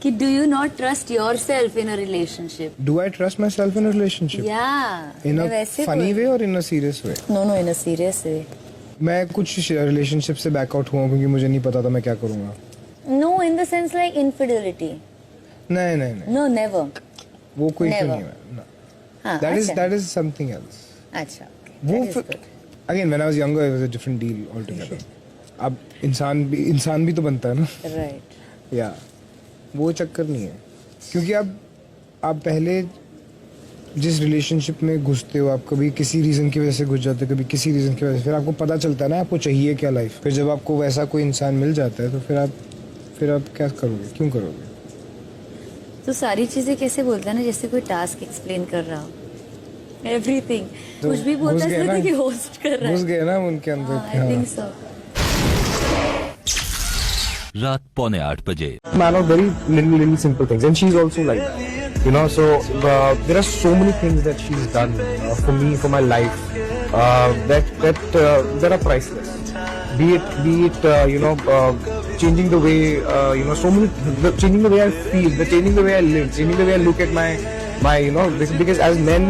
कि do you not trust yourself in a relationship? Do I trust myself in a relationship? Yeah. In a वैसे funny बोल- way or in a serious way? No, no, in a serious way. मैं कुछ relationship से backout हुआ हूँ क्योंकि मुझे नहीं पता था मैं क्या करूँगा. No, in the sense like infidelity. नहीं नहीं नहीं, No, never. वो कोई Never. नहीं है. No. हाँ, That अच्छा. is something else. अच्छा. वो That is फिर- good. Again, when I was younger, it was a different deal altogether. अब इंसान भी तो बनता है ना. Right. या वो चक्कर नहीं है क्योंकि आप पहले जिस रिलेशनशिप में घुसते हो, आप कभी किसी रीज़न की वजह से घुस जाते हो, कभी किसी रीज़न की वजह से, फिर आपको पता चलता है ना आपको चाहिए क्या लाइफ. फिर जब आपको वैसा कोई इंसान मिल जाता है तो फिर आप क्या करोगे, क्यों करोगे. तो सारी चीजें कैसे बोलता है ना जैसे कोई टास्क एक्सप्लेन कर रहा हो. एवरीथिंग तो कुछ भी बोलता घुस है गए ऐसा ना- लगता है कि होस्ट कर रहा घुस है. गए ना उनके अंदर. I think so. रात 7:45 Man of very little simple things, and she's also like that, you know. So there are so many things that she's done for me, for my life, that are priceless. Be it changing the way changing the way I feel, changing the way I live, changing the way I look at my because as men,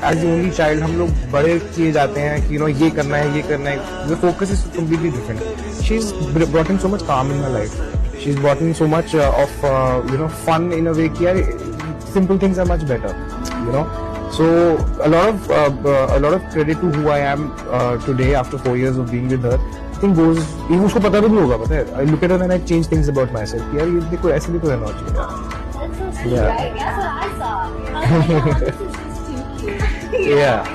as the only child, हम लोग बड़े किए जाते हैं कि ये करना है. The focus is completely different. She's brought in so much calm in her life. She's brought in so much of fun in a way कि यार simple things are much better, you know. So a lot of credit to who I am today after 4 years of being with her. I think goes, ये उसको पता भी नहीं होगा, पता है. I look at her and I change things about myself. यार ये देखो ऐसे भी तो रहना चाहिए. Yeah. That's what I saw. Yeah.